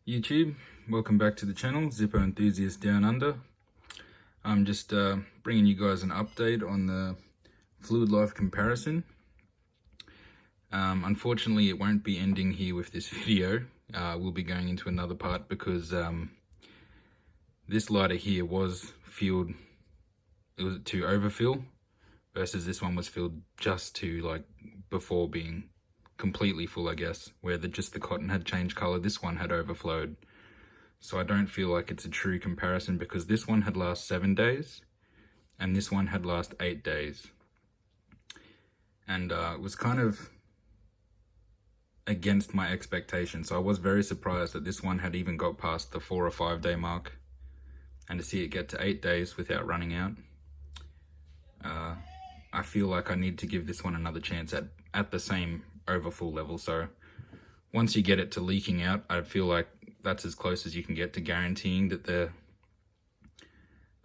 YouTube, welcome back to the channel, Zippo Enthusiast Down Under. I'm just bringing you guys an update on the fluid life comparison. Unfortunately, it won't be ending here with this video. We'll be going into another part because this lighter here was filled, it was to overfill, versus this one was filled just to like before being completely full, I guess, where just the cotton had changed color. This one had overflowed. So I don't feel like it's a true comparison because this one had last 7 days and this one had last 8 days. And it was kind of against my expectations. So I was very surprised that this one had even got past the 4 or 5 day mark, and to see it get to 8 days without running out. I feel like I need to give this one another chance at the same overfull level. So once you get it to leaking out, I feel like that's as close as you can get to guaranteeing that they're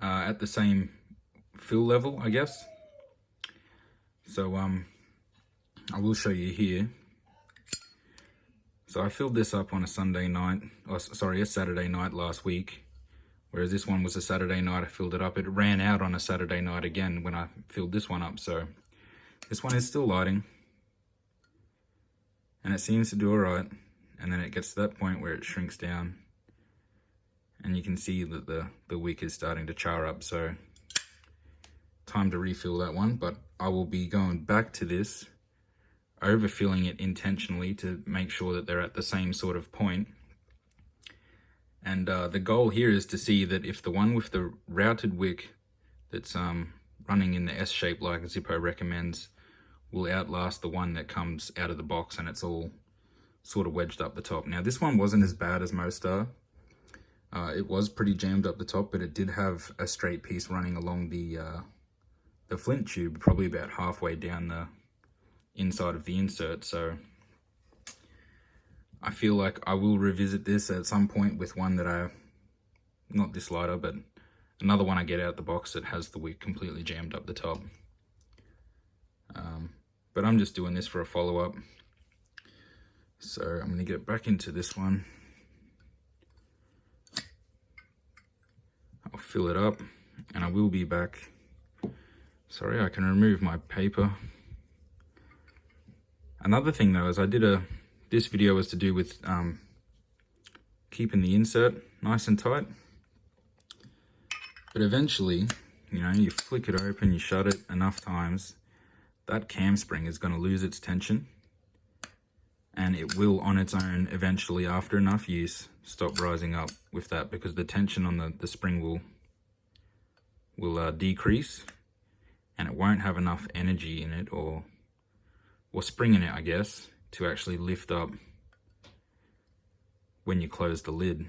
at the same fill level, I guess. So I will show you here. So I filled this up on a Saturday night last week, whereas this one was a Saturday night I filled it up. It ran out on a Saturday night again when I filled this one up. So this one is still lighting and it seems to do all right. And then it gets to that point where it shrinks down and you can see that the wick is starting to char up. So time to refill that one, but I will be going back to this, overfilling it intentionally to make sure that they're at the same sort of point. And the goal here is to see that if the one with the routed wick that's running in the S shape like Zippo recommends will outlast the one that comes out of the box and it's all sort of wedged up the top. Now this one wasn't as bad as most are. It was pretty jammed up the top, but it did have a straight piece running along the flint tube, probably about halfway down the inside of the insert. So I feel like I will revisit this at some point with one that not this lighter, but another one I get out the box that has the wick completely jammed up the top. But I'm just doing this for a follow-up. So I'm going to get back into this one. I'll fill it up and I will be back. Sorry, I can remove my paper. Another thing though is this video was to do with keeping the insert nice and tight. But eventually, you know, you flick it open, you shut it enough times, that cam spring is going to lose its tension. And it will on its own eventually, after enough use, stop rising up with that, because the tension on the spring will decrease and it won't have enough energy in it or spring in it, I guess, to actually lift up when you close the lid.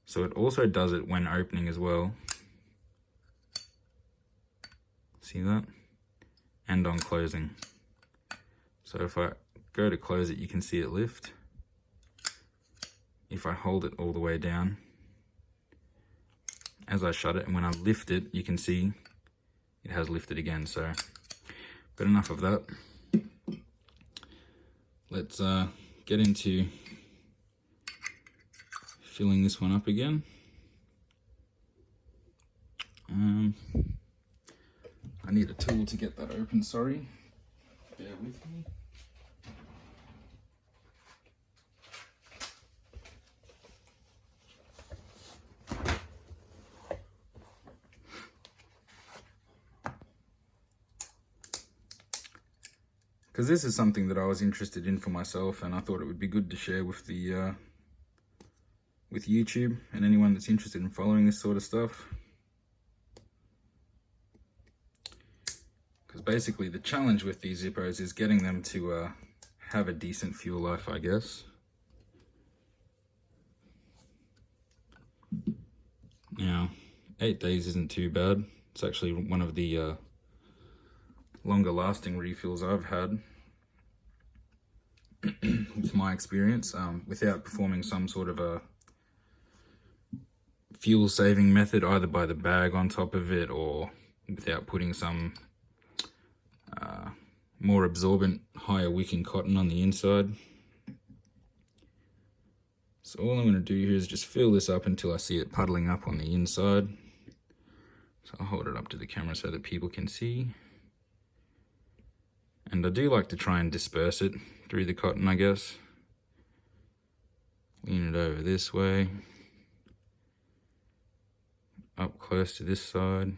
So it also does it when opening as well. See that? And on closing. So if I go to close it, you can see it lift. If I hold it all the way down, as I shut it, and when I lift it, you can see it has lifted again. So, but enough of that. Let's get into filling this one up again. I need a tool to get that open, sorry. Bear with me. Because this is something that I was interested in for myself, and I thought it would be good to share with the with YouTube and anyone that's interested in following this sort of stuff. Because basically the challenge with these Zippos is getting them to have a decent fuel life, I guess. Now, 8 days isn't too bad. It's actually one of the longer lasting refills I've had with my experience, without performing some sort of a fuel saving method, either by the bag on top of it or without putting some more absorbent, higher wicking cotton on the inside. So all I'm going to do here is just fill this up until I see it puddling up on the inside. So I'll hold it up to the camera so that people can see. And I do like to try and disperse it through the cotton, I guess. Lean it over this way. Up close to this side.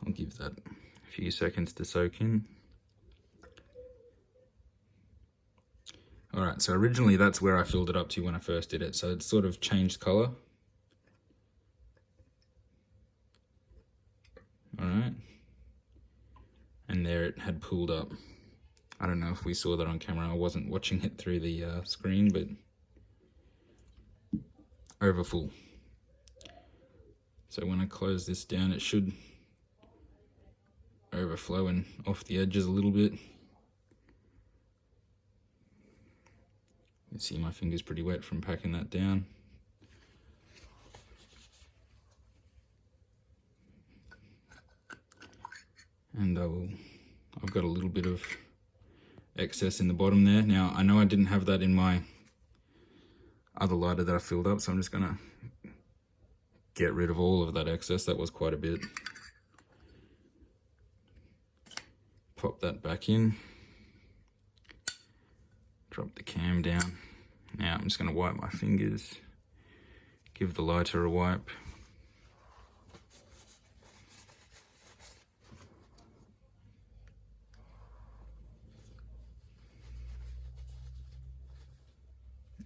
I'll give that a few seconds to soak in. Alright, so originally that's where I filled it up to when I first did it, so it's sort of changed colour. Alright. And there it had pulled up. I don't know if we saw that on camera, I wasn't watching it through the screen, but over full. So when I close this down, it should overflow and off the edges a little bit. You can see my finger's pretty wet from packing that down. And I've got a little bit of excess in the bottom there. Now, I know I didn't have that in my other lighter that I filled up, so I'm just gonna get rid of all of that excess. That was quite a bit. Pop that back in. Drop the cam down. Now I'm just gonna wipe my fingers. Give the lighter a wipe.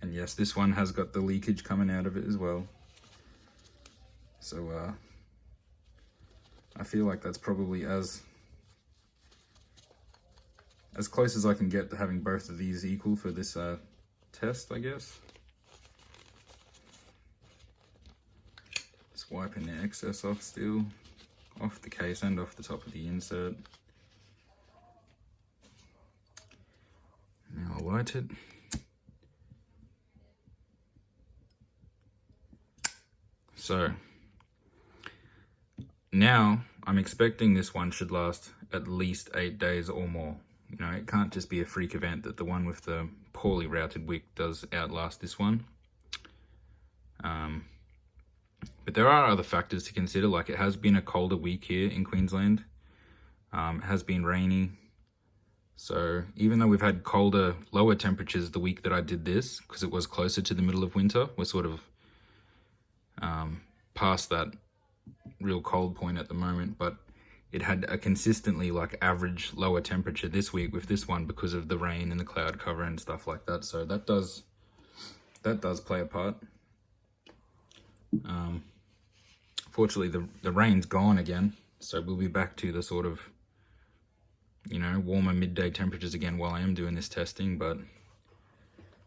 And yes, this one has got the leakage coming out of it as well. So I feel like that's probably as close as I can get to having both of these equal for this test, I guess. Just wiping the excess off still, off the case and off the top of the insert. Now I'll light it. So now I'm expecting this one should last at least 8 days or more. You know, it can't just be a freak event that the one with the poorly routed wick does outlast this one. But there are other factors to consider, like it has been a colder week here in Queensland. It has been rainy. So even though we've had colder, lower temperatures the week that I did this, because it was closer to the middle of winter, we're sort of past that real cold point at the moment, but it had a consistently like average lower temperature this week with this one because of the rain and the cloud cover and stuff like that. So that does play a part. Fortunately, the rain's gone again, so we'll be back to the sort of, you know, warmer midday temperatures again while I am doing this testing, but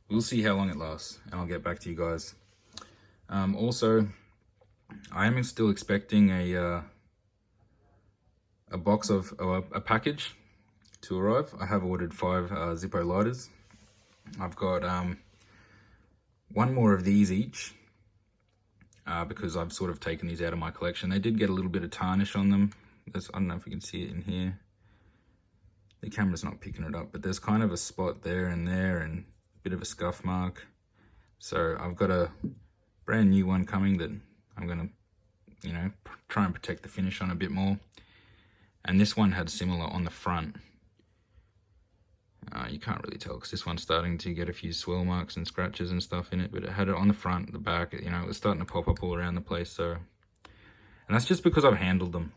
we'll see how long it lasts and I'll get back to you guys. Also, I am still expecting a box of a package to arrive. I have ordered 5 Zippo lighters. I've got one more of these each because I've sort of taken these out of my collection. They did get a little bit of tarnish on them. I don't know if you can see it in here. The camera's not picking it up, but there's kind of a spot there and a bit of a scuff mark. So I've got a brand new one coming that I'm gonna, you know, try and protect the finish on a bit more. And this one had similar on the front. You can't really tell because this one's starting to get a few swirl marks and scratches and stuff in it, but it had it on the front, the back, you know, it was starting to pop up all around the place. So, and that's just because I've handled them.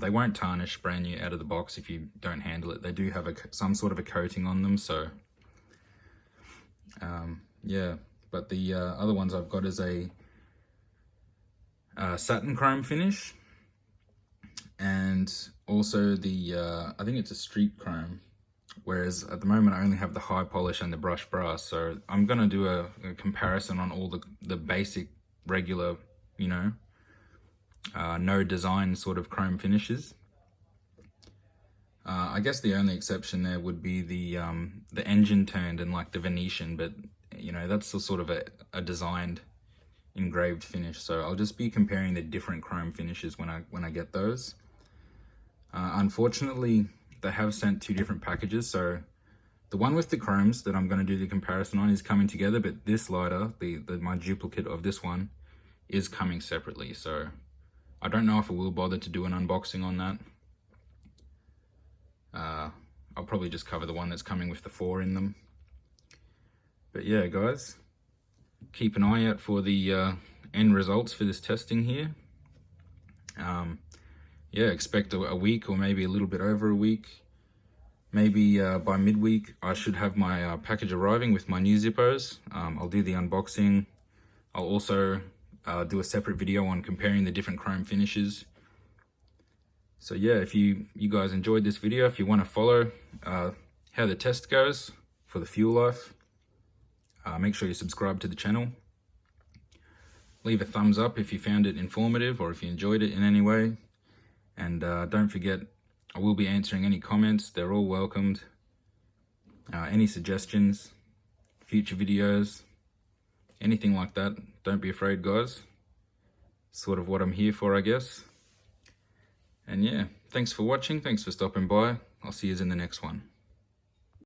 They won't tarnish brand new out of the box if you don't handle it. They do have some sort of a coating on them, so yeah. But the other ones I've got is a satin chrome finish, and also the I think it's a street chrome, whereas at the moment I only have the high polish and the brushed brass. So I'm gonna do a comparison on all the basic regular, you know, no design sort of chrome finishes. I guess the only exception there would be the engine turned and like the Venetian, but you know, that's a sort of a designed engraved finish. So I'll just be comparing the different chrome finishes when I get those. Unfortunately, they have sent 2 different packages. So the one with the chromes that I'm going to do the comparison on is coming together, but this lighter, my duplicate of this one, is coming separately. So I don't know if I will bother to do an unboxing on that. I'll probably just cover the one that's coming with the 4 in them. But yeah, guys, keep an eye out for the end results for this testing here. Yeah, expect a week or maybe a little bit over a week. Maybe by midweek, I should have my package arriving with my new Zippos. I'll do the unboxing. I'll also do a separate video on comparing the different chrome finishes. So yeah, if you guys enjoyed this video, if you want to follow how the test goes for the fuel life, make sure you subscribe to the channel. Leave a thumbs up if you found it informative or if you enjoyed it in any way. And don't forget, I will be answering any comments. They're all welcomed. Any suggestions, future videos, anything like that, don't be afraid, guys. Sort of what I'm here for, I guess. And yeah, thanks for watching. Thanks for stopping by. I'll see you in the next one.